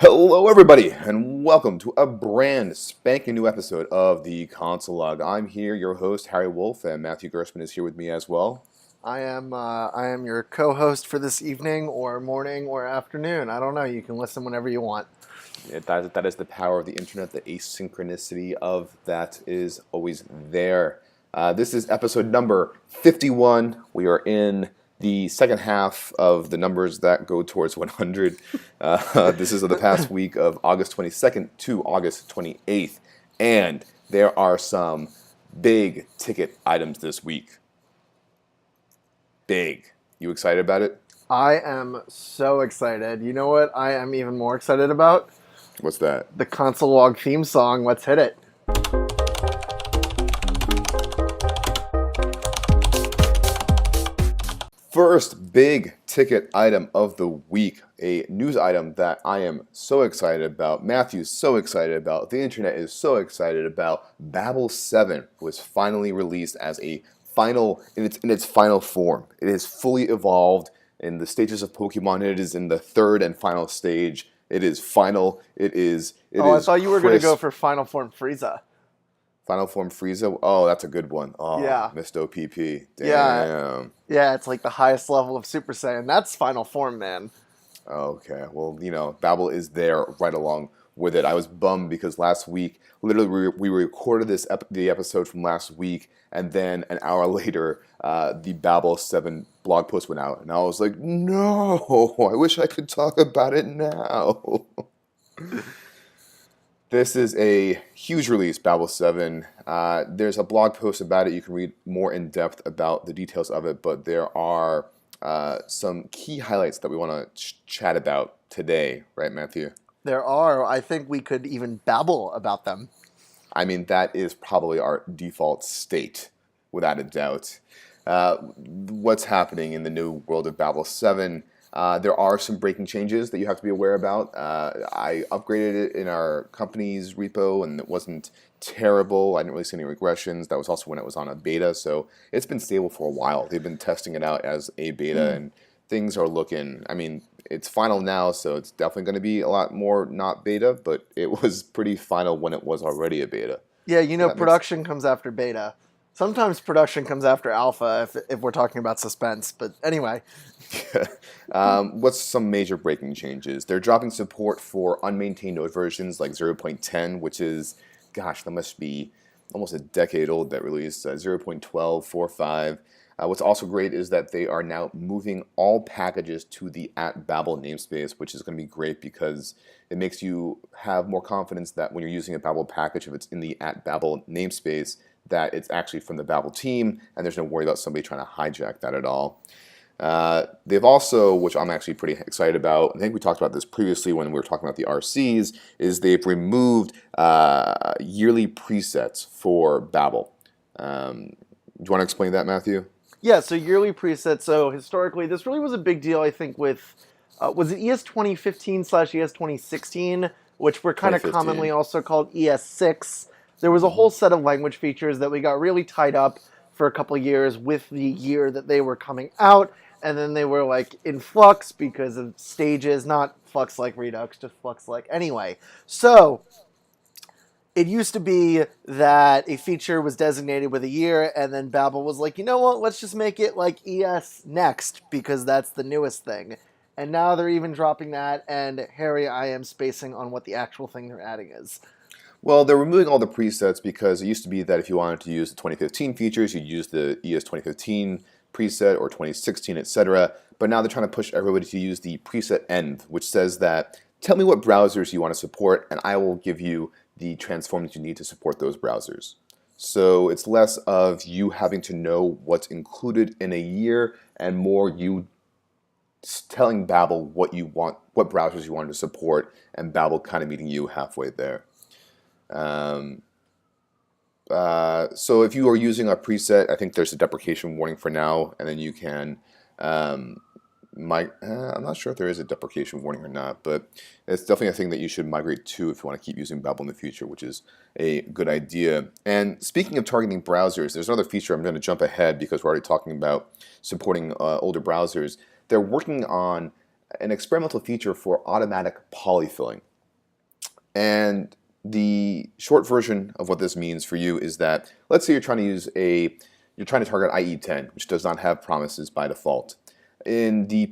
Hello, everybody, and welcome to a brand spanking new episode of the Console Log. I'm here, your host, Harry Wolf, and Matthew Gersman is here with me as well. I am your co-host for this evening or morning or afternoon. I don't know. You can listen whenever you want. That is the power of the internet. The asynchronicity of that is always there. This is episode number 51. We are in the second half of the numbers that go towards 100. This is the past week of August 22nd to August 28th. And there are some big ticket items this week. Big. You excited about it? I am so excited. You know what I am even more excited about? What's that? The Console Log theme song. Let's hit it. First big ticket item of the week, a news item that I am so excited about, Matthew's so excited about, the internet is so excited about. Babel 7 was finally released as a final, in its final form. It is fully evolved in the stages of Pokemon. It is in the third and final stage. It is final. I thought you were going to go for Final Form Frieza. Final Form Frieza? Oh, that's a good one. Oh, yeah. Missed OPP. Damn. Yeah, it's like the highest level of Super Saiyan. That's Final Form, man. Okay. Well, Babel is there right along with it. I was bummed because last week, literally, we recorded the episode from last week, and then an hour later, the Babel 7 blog post went out, and I was like, no, I wish I could talk about it now. This is a huge release, Babel 7. There's a blog post about it. You can read more in depth about the details of it, but there are some key highlights that we want to chat about today, right, Matthew? There are. I think we could even babble about them. I mean, that is probably our default state, without a doubt. What's happening in the new world of Babel 7? There are some breaking changes that you have to be aware about. I upgraded it in our company's repo, and it wasn't terrible. I didn't really see any regressions. That was also when it was on a beta, so it's been stable for a while. They've been testing it out as a beta, and things are looking, I mean, it's final now, so it's definitely going to be a lot more not beta, but it was pretty final when it was already a beta. Yeah, production comes after beta. Sometimes production comes after alpha if we're talking about suspense, but anyway. What's some major breaking changes? They're dropping support for unmaintained node versions like 0.10, which is, gosh, that must be almost a decade old, that release, 0.12, 4.5. What's also great is that they are now moving all packages to the @Babel namespace, which is going to be great because it makes you have more confidence that when you're using a Babel package, if it's in the @Babel namespace, that it's actually from the Babel team, and there's no worry about somebody trying to hijack that at all. They've also, which I'm actually pretty excited about, I think we talked about this previously when we were talking about the RCs, is they've removed yearly presets for Babel. Do you want to explain that, Matthew? Yeah, so yearly presets. So historically, this really was a big deal, I think, with, was it ES 2015/ES 2016, which were kind of commonly also called ES6. There was a whole set of language features that we got really tied up for a couple of years with the year that they were coming out, and then they were like in flux because of stages, not flux like Redux, just flux like anyway. So it used to be that a feature was designated with a year, and then Babel was like, you know what, let's just make it like ES next, because that's the newest thing. And now they're even dropping that, and Harry, I am spacing on what the actual thing they're adding is. Well, they're removing all the presets because it used to be that if you wanted to use the 2015 features, you'd use the ES 2015 preset or 2016, etc. But now they're trying to push everybody to use the preset end, which says that, tell me what browsers you want to support, and I will give you the transform that you need to support those browsers. So it's less of you having to know what's included in a year and more you telling Babel what you want, what browsers you want to support, and Babel kind of meeting you halfway there. So if you are using a preset, I think there's a deprecation warning for now, and then you can I'm not sure if there is a deprecation warning or not, but it's definitely a thing that you should migrate to if you want to keep using Babel in the future, which is a good idea. And speaking of targeting browsers, there's another feature. I'm going to jump ahead because we're already talking about supporting older browsers. They're working on an experimental feature for automatic polyfilling. And the short version of what this means for you is that, let's say you're trying to target IE10, which does not have promises by default. In the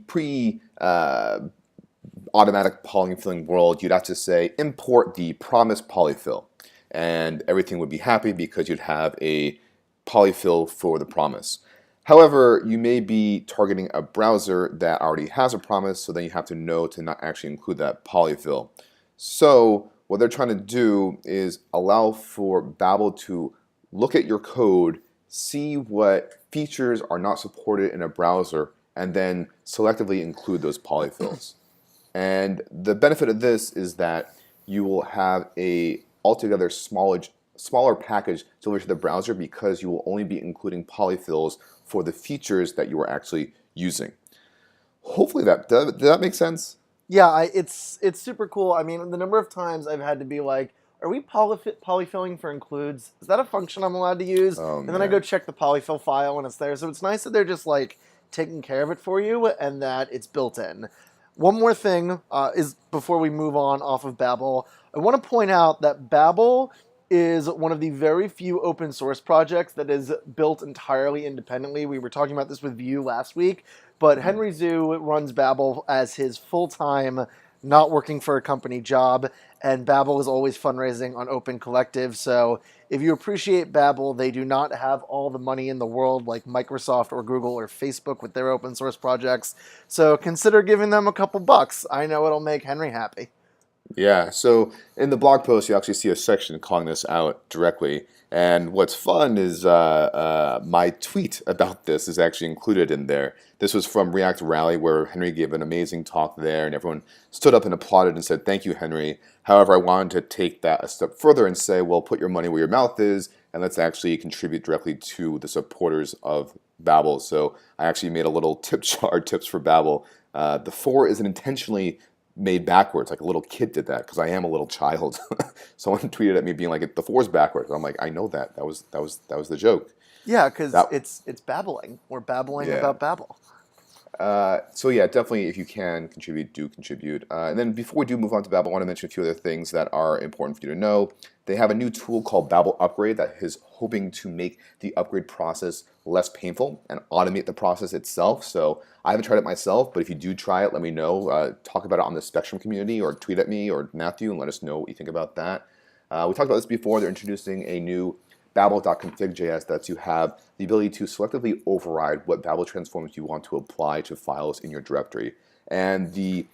automatic polyfilling world, you'd have to say import the promised polyfill, and everything would be happy because you'd have a polyfill for the promise. However, you may be targeting a browser that already has a promise, so then you have to know to not actually include that polyfill. So what they're trying to do is allow for Babel to look at your code, see what features are not supported in a browser, and then selectively include those polyfills. And the benefit of this is that you will have a altogether smaller package delivered to the browser because you will only be including polyfills for the features that you are actually using. Hopefully did that make sense? Yeah, it's super cool. I mean, the number of times I've had to be like, are we polyfilling for includes? Is that a function I'm allowed to use? Oh, and then I go check the polyfill file and it's there. So it's nice that they're just like taking care of it for you and that it's built in. One more thing is before we move on off of Babel, I want to point out that Babel is one of the very few open source projects that is built entirely independently. We were talking about this with Vue last week, but Henry Zhu runs Babel as his full-time, not working for a company job, and Babel is always fundraising on Open Collective. So if you appreciate Babel, they do not have all the money in the world like Microsoft or Google or Facebook with their open source projects. So consider giving them a couple bucks. I know it'll make Henry happy. Yeah, so in the blog post, you actually see a section calling this out directly. And what's fun is my tweet about this is actually included in there. This was from React Rally, where Henry gave an amazing talk there, and everyone stood up and applauded and said, "Thank you, Henry." However, I wanted to take that a step further and say, well, put your money where your mouth is, and let's actually contribute directly to the supporters of Babel. So I actually made a little tip jar, tips for Babel. The 4 isn't intentionally made backwards, like a little kid did that, because I am a little child. Someone tweeted at me being like, "The 4's backwards." I'm like, I know that. That was the joke. Yeah, because it's babbling. We're babbling about Babel. So yeah, definitely if you can contribute, do contribute. And then before we do move on to Babel, I want to mention a few other things that are important for you to know. They have a new tool called Babel Upgrade that is hoping to make the upgrade process less painful and automate the process itself. So I haven't tried it myself, but if you do try it, let me know. Talk about it on the Spectrum community or tweet at me or Matthew and let us know what you think about that. We talked about this before. They're introducing a new Babel.config.js that you have the ability to selectively override what Babel transforms you want to apply to files in your directory. And the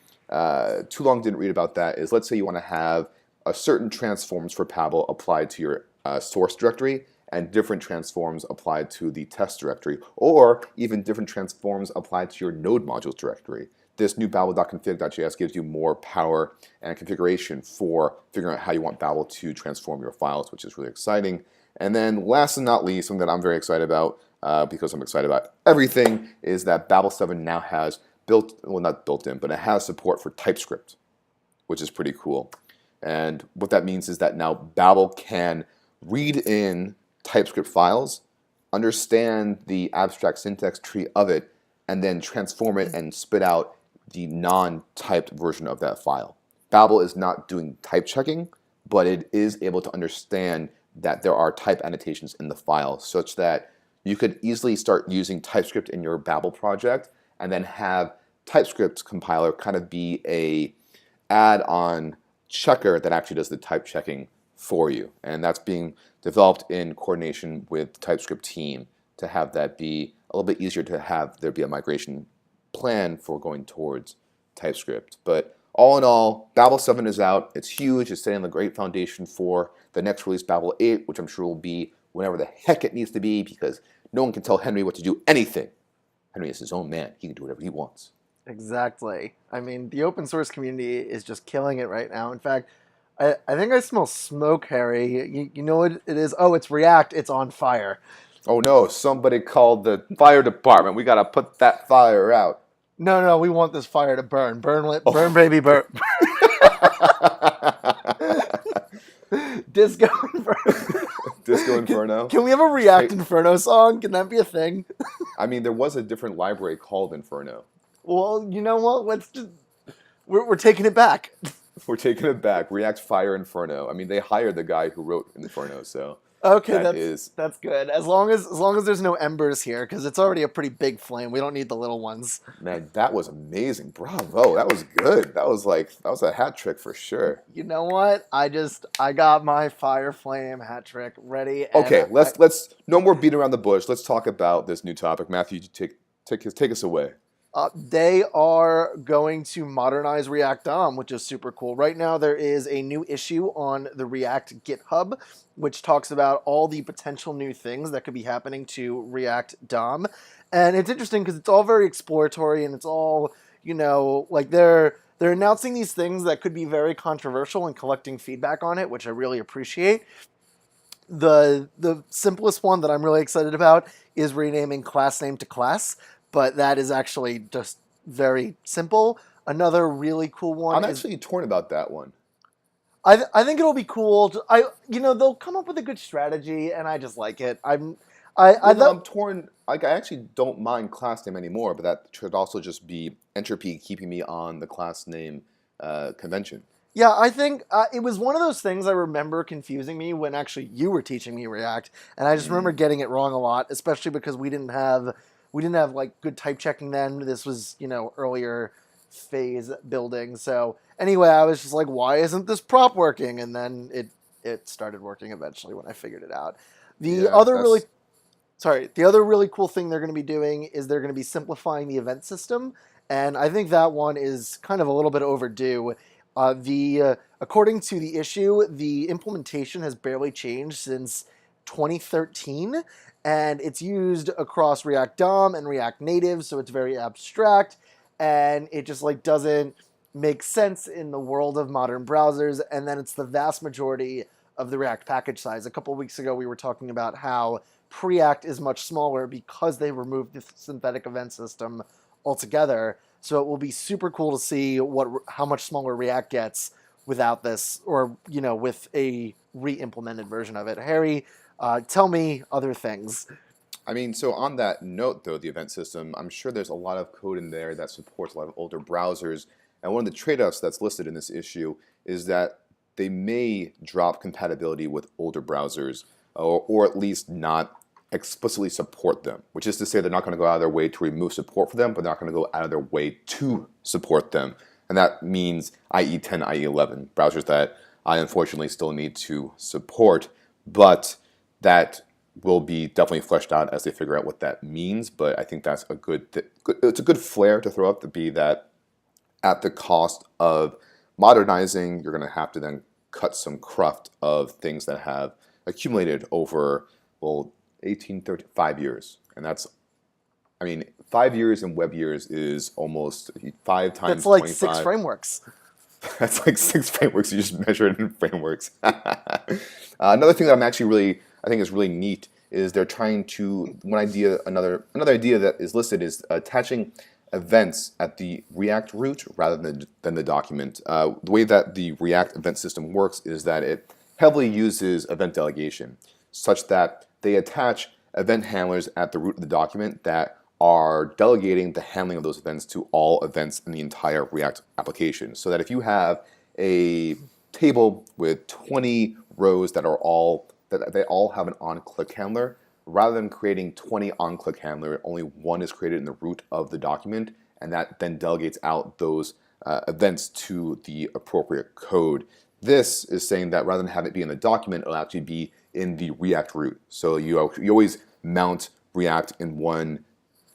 too long didn't read about that is, let's say you want to have a certain transforms for Babel applied to your source directory and different transforms applied to the test directory, or even different transforms applied to your node modules directory. This new Babel.config.js gives you more power and configuration for figuring out how you want Babel to transform your files, which is really exciting. And then last and not least, something that I'm very excited about, because I'm excited about everything, is that Babel 7 now has not built in, but it has support for TypeScript, which is pretty cool. And what that means is that now Babel can read in TypeScript files, understand the abstract syntax tree of it, and then transform it and spit out the non-typed version of that file. Babel is not doing type checking, but it is able to understand that there are type annotations in the file, such that you could easily start using TypeScript in your Babel project and then have TypeScript compiler kind of be a add-on checker that actually does the type checking for you. And that's being developed in coordination with the TypeScript team to have that be a little bit easier to have there be a migration plan for going towards TypeScript. But all in all, Babel 7 is out. It's huge. It's setting the great foundation for the next release, Babel 8, which I'm sure will be whenever the heck it needs to be, because no one can tell Henry what to do anything. Henry is his own man. He can do whatever he wants. Exactly. I mean, the open source community is just killing it right now. In fact, I think I smell smoke, Harry. You know what it is? Oh, it's React. It's on fire. Oh no, somebody called the fire department. We got to put that fire out. No, we want this fire to burn. Burn, baby, burn. Disco Inferno. Disco Inferno. Can we have a React Inferno song? Can that be a thing? I mean, there was a different library called Inferno. Well, you know what? Let's just we're taking it back. We're taking it back. React Fire Inferno. I mean, they hired the guy who wrote Inferno, so Okay, that is that's good. As long as there's no embers here, because it's already a pretty big flame. We don't need the little ones. man. That was amazing. Bravo. That was good. That was a hat trick for sure. You know what? I got my fire flame hat trick ready, and Okay, let's no more beat around the bush. Let's talk about this new topic. Matthew, take us away. They are going to modernize React DOM, which is super cool. Right now, there is a new issue on the React GitHub, which talks about all the potential new things that could be happening to React DOM. And it's interesting because it's all very exploratory and it's all, like they're announcing these things that could be very controversial and collecting feedback on it, which I really appreciate. The simplest one that I'm really excited about is renaming class name to class, but that is actually just very simple. Another really cool one. I'm actually torn about that one. I think it'll be cool. They'll come up with a good strategy, and I just like it. I'm torn. Like, I actually don't mind class name anymore, but that should also just be entropy keeping me on the class name convention. Yeah, I think it was one of those things I remember confusing me when actually you were teaching me React, and I just remember getting it wrong a lot, especially because we didn't have like good type checking then. This was earlier phase building. So anyway, I was just like, why isn't this prop working? And then it started working eventually when I figured it out. The other really cool thing they're going to be doing is they're going to be simplifying the event system, and I think that one is kind of a little bit overdue. According to the issue, the implementation has barely changed since 2013, and it's used across React DOM and React Native, so it's very abstract, and it just doesn't make sense in the world of modern browsers. And then it's the vast majority of the React package size. A couple of weeks ago, we were talking about how Preact is much smaller because they removed the synthetic event system altogether. So it will be super cool to see how much smaller React gets without this, or with a re-implemented version of it. Harry, tell me other things. I mean, so on that note, though, the event system, I'm sure there's a lot of code in there that supports a lot of older browsers. And one of the trade-offs that's listed in this issue is that they may drop compatibility with older browsers, or at least not explicitly support them, which is to say they're not going to go out of their way to remove support for them, but they're not going to go out of their way to support them. And that means IE 10, IE 11, browsers that I unfortunately still need to support, but that will be definitely fleshed out as they figure out what that means. But I think that's it's a good flair to throw up, to be that at the cost of modernizing, you're going to have to then cut some cruft of things that have accumulated over, 5 years. And that's, 5 years in web years is almost 5 times That's like 25. 6 frameworks. That's like 6 frameworks. You just measure it in frameworks. Another thing that I think is really neat is they're trying to, another idea that is listed is attaching events at the React root rather than the document. The way that the React event system works is that it heavily uses event delegation, such that they attach event handlers at the root of the document that are delegating the handling of those events to all events in the entire React application. So that if you have a table with 20 rows that they all have an on-click handler, rather than creating 20 on-click handler, only one is created in the root of the document, and that then delegates out those events to the appropriate code. This is saying that rather than have it be in the document, it'll actually be in the React root. So you always mount React in one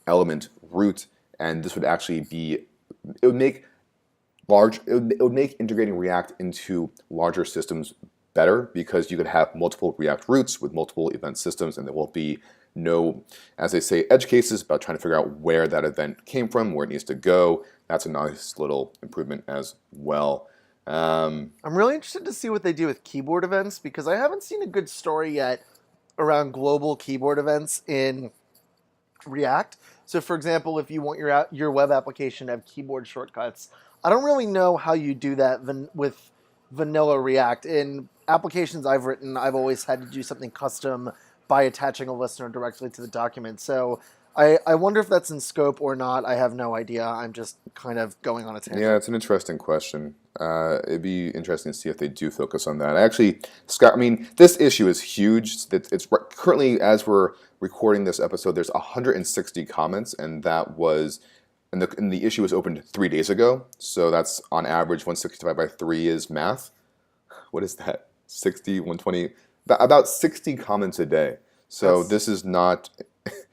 element root, and this would actually be, it would make integrating React into larger systems better, because you could have multiple React roots with multiple event systems, and there will be no, as they say, edge cases about trying to figure out where that event came from, where it needs to go. That's a nice little improvement as well. I'm really interested to see what they do with keyboard events, because I haven't seen a good story yet around global keyboard events in React. So for example, if you want your web application to have keyboard shortcuts, I don't really know how you do that with vanilla React. In applications I've written, I've always had to do something custom by attaching a listener directly to the document. So I wonder if that's in scope or not. I have no idea. I'm just kind of going on a tangent. Yeah, it's an interesting question. It'd be interesting to see if they do focus on that. Actually, Scott, I mean, this issue is huge. It's currently, as we're recording this episode, there's 160 comments, and that was, and the issue was opened 3 days ago. So that's on average 160 divided by 3 is math. What is that? 60, 120, about 60 comments a day. So this is not.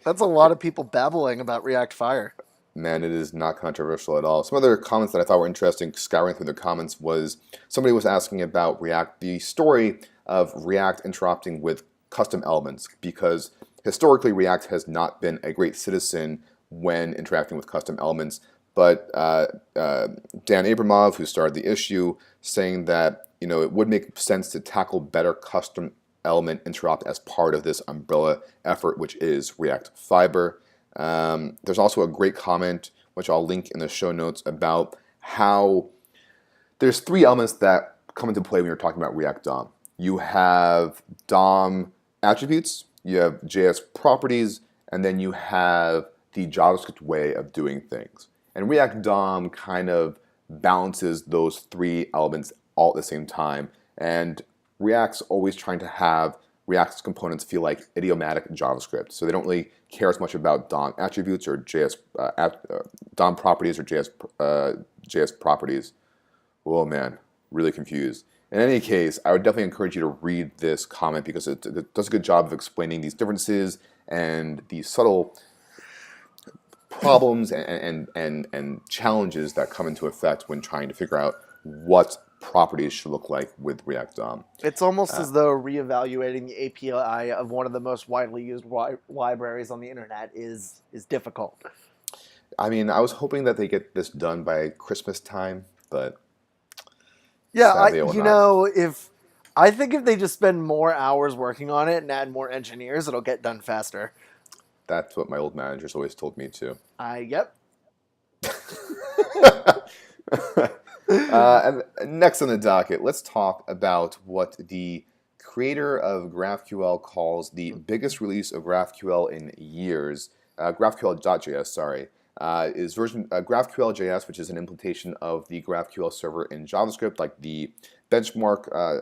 That's a lot of people babbling about React Fire. Man, it is not controversial at all. Some other comments that I thought were interesting, scouring through the comments, was somebody was asking about React, the story of React interacting with custom elements, because historically React has not been a great citizen when interacting with custom elements. But Dan Abramov, who started the issue, saying that it would make sense to tackle better custom element interrupt as part of this umbrella effort, which is React Fiber. There's also a great comment, which I'll link in the show notes, about how there's 3 elements that come into play when you're talking about React DOM. You have DOM attributes, you have JS properties, and then you have the JavaScript way of doing things. And React DOM kind of balances those 3 elements all at the same time. And React's always trying to have React's components feel like idiomatic JavaScript. So they don't really care as much about DOM attributes or JS DOM properties or JS properties. Oh man, really confused. In any case, I would definitely encourage you to read this comment, because it does a good job of explaining these differences and the subtle problems and challenges that come into effect when trying to figure out what properties should look like with React DOM. It's almost as though reevaluating the API of one of the most widely used libraries on the internet is difficult. I mean, I was hoping that they get this done by Christmas time, but yeah, I think if they just spend more hours working on it and add more engineers, it'll get done faster. That's what my old managers always told me too. Yep. And next on the docket, let's talk about what the creator of GraphQL calls the biggest release of GraphQL in years. GraphQL.js, sorry, is version GraphQL JS, which is an implementation of the GraphQL server in JavaScript. Like the benchmark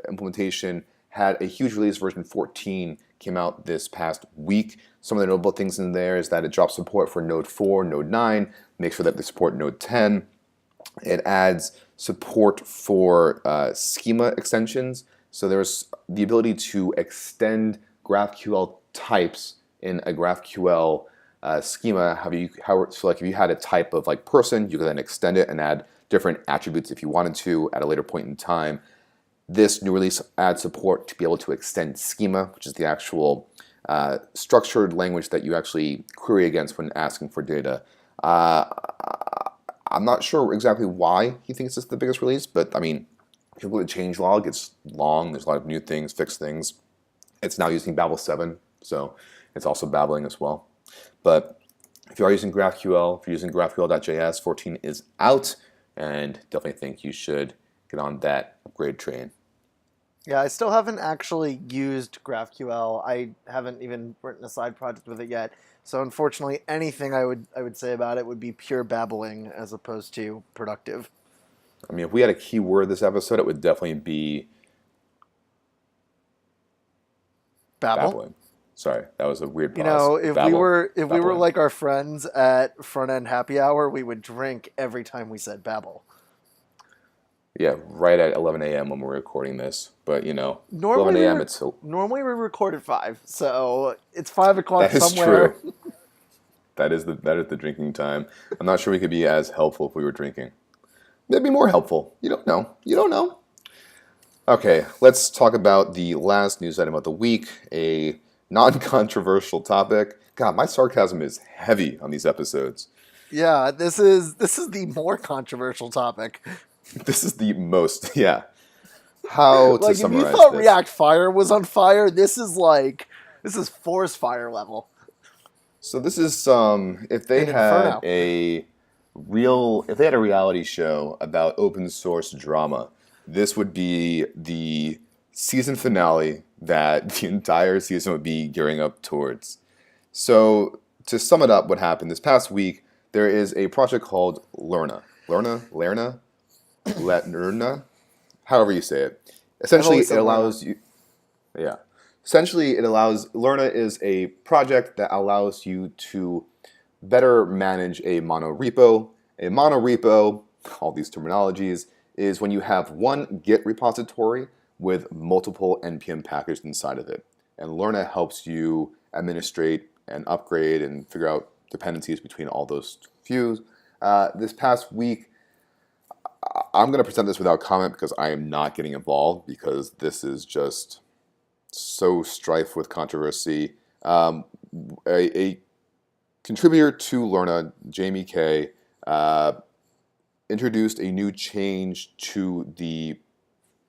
implementation had a huge release. Version 14 came out this past week. Some of the notable things in there is that it drops support for Node 4, Node 9, make sure that they support Node 10. It adds support for schema extensions. So there's the ability to extend GraphQL types in a GraphQL schema. So like if you had a type of like person, you could then extend it and add different attributes if you wanted to at a later point in time. This new release adds support to be able to extend schema, which is the actual structured language that you actually query against when asking for data. I'm not sure exactly why he thinks it's the biggest release, but I mean, if you look at the changelog, it's long. There's a lot of new things, fixed things. It's now using Babel 7, so it's also babbling as well. But if you are using GraphQL, if you're using GraphQL.js, 14 is out, and definitely think you should get on that upgrade train. Yeah, I still haven't actually used GraphQL. I haven't even written a side project with it yet. So unfortunately, anything I would say about it would be pure babbling as opposed to productive. I mean, if we had a keyword this episode, it would definitely be babbling. Sorry, that was a weird pause. If we were like our friends at Front End Happy Hour, we would drink every time we said babble. Yeah, right at 11 a.m. when we're recording this. But, 11 a.m. it's so... Normally we record at 5, so it's 5 o'clock that is somewhere. True. That is the drinking time. I'm not sure we could be as helpful if we were drinking. Maybe more helpful. You don't know. Okay, let's talk about the last news item of the week, a non-controversial topic. God, my sarcasm is heavy on these episodes. Yeah, this is the more controversial topic. This is the most, yeah. How to summarize this? Like, if you thought React Fire was on fire, this is forest fire level. So this is if they had a reality show about open source drama, this would be the season finale that the entire season would be gearing up towards. So to sum it up, what happened this past week, there is a project called Lerna. Lerna, however you say it. I've Essentially, always it said Lorna. allows you. Yeah. Essentially, it allows Lerna is a project that allows you to better manage a monorepo. A monorepo, all these terminologies, is when you have one Git repository with multiple npm packages inside of it. And Lerna helps you administrate and upgrade and figure out dependencies between all those views. This past week, I'm going to present this without comment because I am not getting involved because this is just so strife with controversy. A contributor to Lerna, Jamie K, introduced a new change to the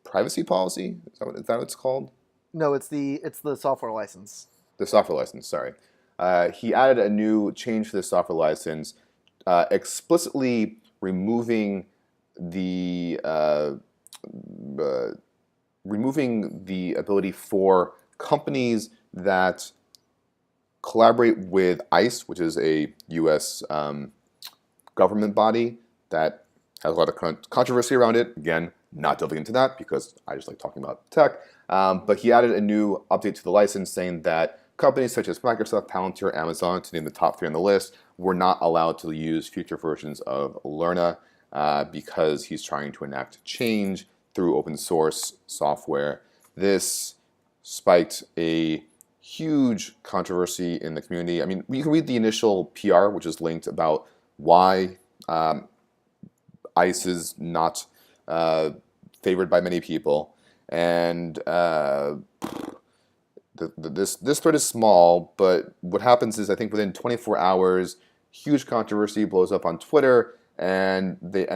privacy policy. Is that what it's called? No, it's the software license. The software license, sorry. He added a new change to the software license, explicitly removing the ability for companies that collaborate with ICE, which is a U.S. Government body that has a lot of controversy around it. Again, not delving into that because I just like talking about tech. But he added a new update to the license saying that companies such as Microsoft, Palantir, Amazon, to name the top 3 on the list, were not allowed to use future versions of Lerna because he's trying to enact change through open source software. This spiked a huge controversy in the community. I mean, you can read the initial PR, which is linked about why ICE is not favored by many people, and this thread is small. But what happens is, I think within 24 hours, huge controversy blows up on Twitter, and the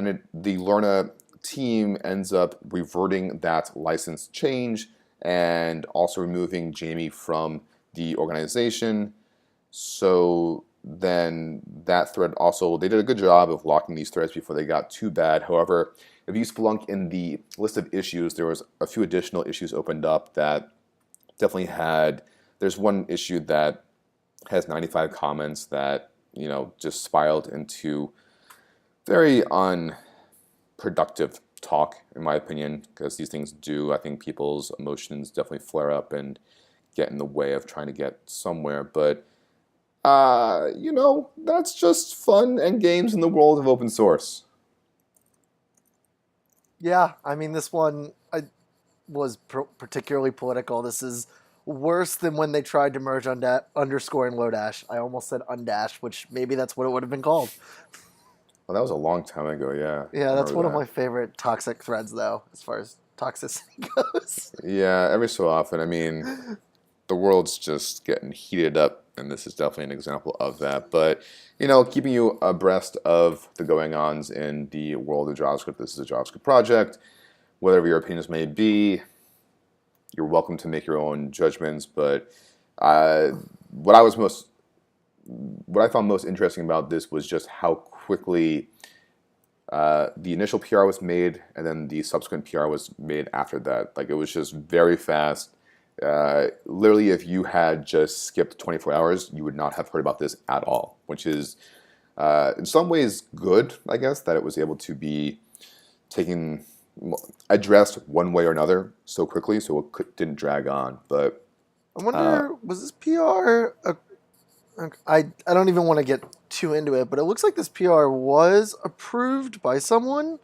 Lerna team ends up reverting that license change and also removing Jamie from the organization. So then that thread also, they did a good job of locking these threads before they got too bad. However, if you Splunk in the list of issues, there was a few additional issues opened up that definitely had, there's one issue that has 95 comments that, just spiraled into very unproductive talk, in my opinion, because these things do, I think people's emotions definitely flare up and get in the way of trying to get somewhere. But, that's just fun and games in the world of open source. Yeah, I mean, this one was particularly political. This is worse than when they tried to merge underscore and Lodash. I almost said undash, which maybe that's what it would have been called. Well, that was a long time ago, yeah. Yeah, that's one of my favorite toxic threads, though, as far as toxicity goes. Yeah, every so often. I mean, the world's just getting heated up, and this is definitely an example of that. But, keeping you abreast of the going-ons in the world of JavaScript. This is a JavaScript project. Whatever your opinions may be, you're welcome to make your own judgments. But what I found most interesting about this was just how quickly the initial PR was made, and then the subsequent PR was made after that. Like, it was just very fast. Literally, if you had just skipped 24 hours, you would not have heard about this at all, which is in some ways good, I guess, that it was able to be addressed one way or another so quickly, so it didn't drag on. But I wonder, was this PR? I don't even want to get too into it, but it looks like this PR was approved by someone.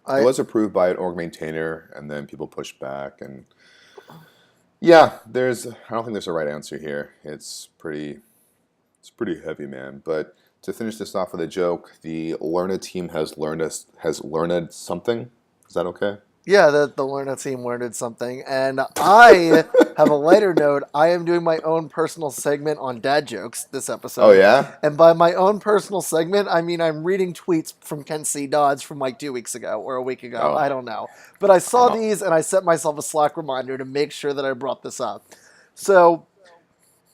It was approved by an org maintainer, and then people pushed back, and yeah, I don't think there's a right answer here. It's pretty heavy, man. But to finish this off with a joke, the Lerna team has learned something. Is that okay? Yeah, the Lerna team learned something, and I have a lighter note. I am doing my own personal segment on dad jokes this episode. Oh, yeah? And by my own personal segment, I mean I'm reading tweets from Kent C. Dodds from like 2 weeks ago or a week ago. Oh. I don't know. But I saw these, and I set myself a Slack reminder to make sure that I brought this up. So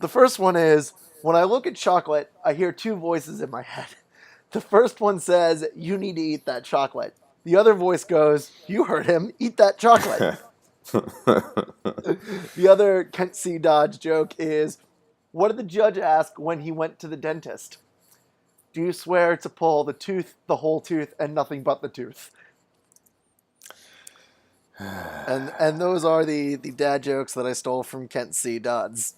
the first one is, when I look at chocolate, I hear 2 voices in my head. The first one says, "You need to eat that chocolate." The other voice goes, "You heard him, eat that chocolate." The other Kent C. Dodge joke is, what did the judge ask when he went to the dentist? Do you swear to pull the tooth, the whole tooth, and nothing but the tooth? And those are the dad jokes that I stole from Kent C. Dodds.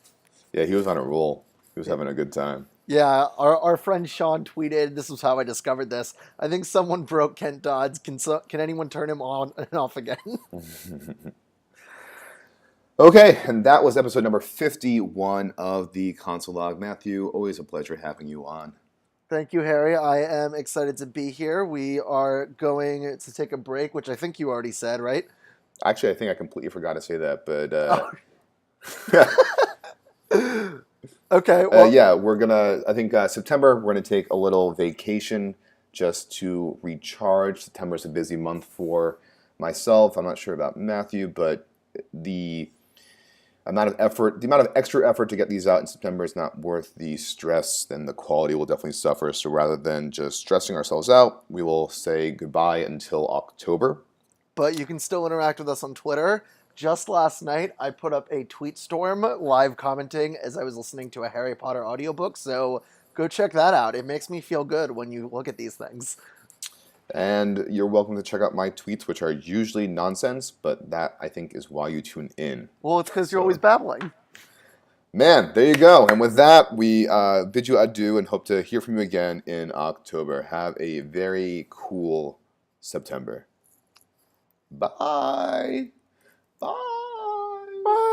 Yeah, he was on a roll. He was having a good time. Yeah, our friend Sean tweeted, this was how I discovered this. I think someone broke Kent Dodds. Can anyone turn him on and off again? Okay, and that was episode number 51 of the Console Log. Matthew, always a pleasure having you on. Thank you, Harry. I am excited to be here. We are going to take a break, which I think you already said, right? Actually, I think I completely forgot to say that, but Okay. Well, yeah, I think September, we're gonna take a little vacation just to recharge. September's a busy month for myself. I'm not sure about Matthew, but the amount of extra effort to get these out in September is not worth the stress. Then the quality will definitely suffer. So rather than just stressing ourselves out, we will say goodbye until October. But you can still interact with us on Twitter. Just last night, I put up a tweet storm live commenting as I was listening to a Harry Potter audiobook, so go check that out. It makes me feel good when you look at these things. And you're welcome to check out my tweets, which are usually nonsense, but that, I think, is why you tune in. Well, it's because you're always babbling. Man, there you go. And with that, we bid you adieu and hope to hear from you again in October. Have a very cool September. Bye. Bye. Bye.